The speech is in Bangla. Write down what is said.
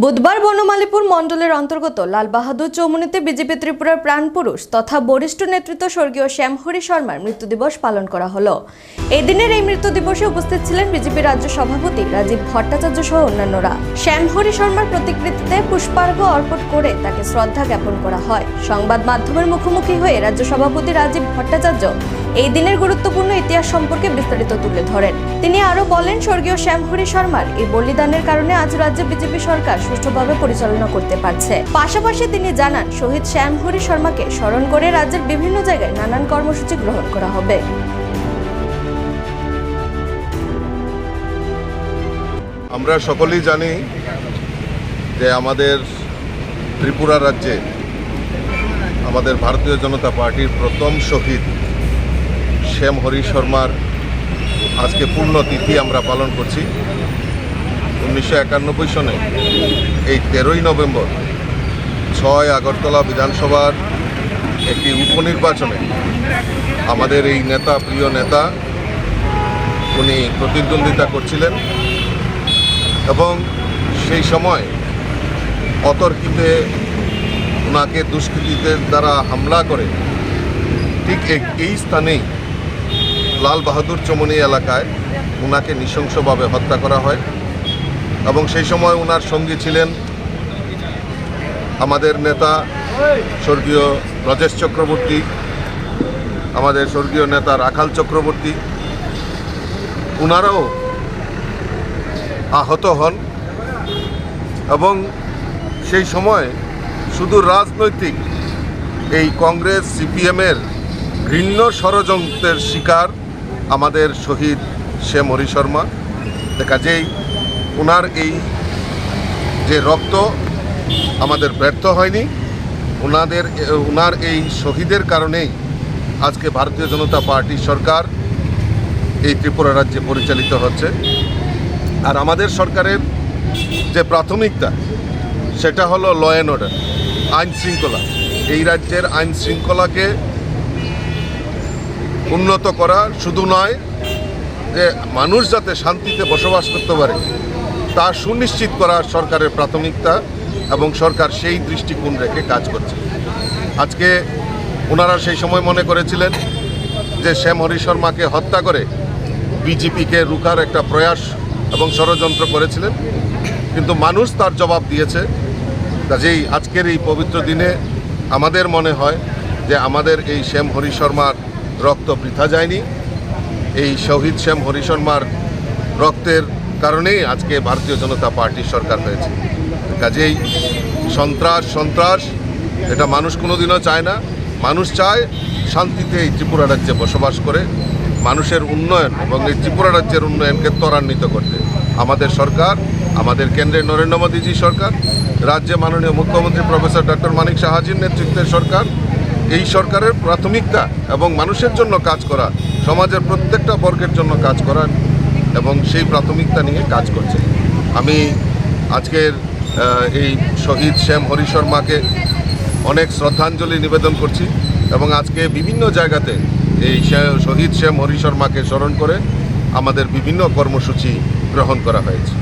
বুধবার বনমালীপুর মণ্ডলের অন্তর্গত লালবাহাদুর চৌমুহনীতে বিজেপি ত্রিপুরার প্রাণপুরুষ তথা বরিষ্ঠ নেতৃত্ব স্বর্গীয় শ্যামহরি শর্মার মৃত্যু দিবস পালন করা হলো। এই দিনের এই মৃত্যু দিবসে উপস্থিত ছিলেন বিজেপি রাজ্য সভাপতি রাজীব ভট্টাচার্য সহ অন্যান্যরা। শ্যামহরি শর্মার প্রতিকৃতিতে পুষ্পার্ঘ্য অর্পণ করে তাকে শ্রদ্ধা জ্ঞাপন করা হয়। সংবাদ মাধ্যমের মুখোমুখি হয়ে রাজ্য সভাপতি রাজীব ভট্টাচার্য এই দিনের গুরুত্বপূর্ণ ইতিহাস সম্পর্কে বিস্তারিত তুলে ধরেন। তিনি আরো বলেন, স্বর্গীয় শ্যামহরি শর্মার এই বলিদানের কারণে আজ রাজ্যে বিজেপি সরকার সুষ্ঠুভাবে পরিচালনা করতে পারছে। পাশাপাশি তিনি জানান, শহীদ শ্যামহরি শর্মাকে স্মরণ করে রাজ্যের বিভিন্ন জায়গায় নানান কর্মসূচি গ্রহণ করা হবে। আমরা সকলেই জানি যে আমাদের ত্রিপুরা রাজ্যে আমাদের ভারতীয় জনতা পার্টির প্রথম শহীদ শ্যামহরি শর্মার আজকে পুণ্যতিথি আমরা পালন করছি। 1991 সনে এই 13ই নভেম্বর 6 আগরতলা বিধানসভার একটি উপনির্বাচনে আমাদের এই নেতা, প্রিয় নেতা, উনি প্রতিদ্বন্দ্বিতা করছিলেন এবং সেই সময় অতর্কিতে ওনাকে দুষ্কৃতীদের দ্বারা হামলা করে ঠিক এই স্থানেই লালবাহাদুর চৌমুহনী এলাকায় ওনাকে নৃশংসভাবে হত্যা করা হয় এবং সেই সময় ওনার সঙ্গী ছিলেন আমাদের নেতা স্বর্গীয় ব্রজেশ চক্রবর্তী, আমাদের স্বর্গীয় নেতা রাখাল চক্রবর্তী। ওনারাও আহত হন এবং সেই সময় শুধু রাজনৈতিক এই কংগ্রেস সিপিএমের ঘৃণ্য ষড়যন্ত্রের শিকার আমাদের শহীদ শ্যামহরি শর্মা। কাজেই ওনার এই যে রক্ত আমাদের ব্যর্থ হয়নি, ওনার এই শহীদের কারণেই আজকে ভারতীয় জনতা পার্টি সরকার এই ত্রিপুরা রাজ্যে পরিচালিত হচ্ছে। আর আমাদের সরকারের যে প্রাথমিকতা সেটা হলো ল অ্যান্ড অর্ডার, আইন শৃঙ্খলা। এই রাজ্যের আইন শৃঙ্খলাকে উন্নত করা শুধু নয়, যে মানুষ যাতে শান্তিতে বসবাস করতে পারে তা সুনিশ্চিত করা সরকারের প্রাথমিকতা এবং সরকার সেই দৃষ্টিকোণ রেখে কাজ করছে। আজকে ওনারা সেই সময় মনে করেছিলেন যে শ্যামহরি শর্মাকে হত্যা করে বিজেপিকে রুখার একটা প্রয়াস এবং ষড়যন্ত্র করেছিলেন, কিন্তু মানুষ তার জবাব দিয়েছে। কাজেই আজকের এই পবিত্র দিনে আমাদের মনে হয় যে আমাদের এই শ্যামহরি শর্মার রক্ত বৃথা যায়নি। এই শহীদ শ্যামহরি শর্মার রক্তের কারণেই আজকে ভারতীয় জনতা পার্টির সরকার হয়েছে। কাজেই সন্ত্রাস এটা মানুষ কোনোদিনও চায় না। মানুষ চায় শান্তিতে এই ত্রিপুরা রাজ্যে বসবাস করে মানুষের উন্নয়ন এবং এই ত্রিপুরা রাজ্যের উন্নয়নকে ত্বরান্বিত করতে আমাদের সরকার, আমাদের কেন্দ্রে নরেন্দ্র মোদীজি সরকার, রাজ্যে মাননীয় মুখ্যমন্ত্রী প্রফেসর ডক্টর মানিক সাহাজির নেতৃত্বের সরকার, এই সরকারের প্রাথমিকতা এবং মানুষের জন্য কাজ করা, সমাজের প্রত্যেকটা বর্গের জন্য কাজ করা এবং সেই প্রাথমিকতা নিয়ে কাজ করছে। আমি আজকের এই শহীদ শ্যামহরি শর্মাকে অনেক শ্রদ্ধাঞ্জলি নিবেদন করছি এবং আজকে বিভিন্ন জায়গাতে এই শহীদ শ্যামহরি শর্মাকে স্মরণ করে আমাদের বিভিন্ন কর্মসূচি গ্রহণ করা হয়েছে।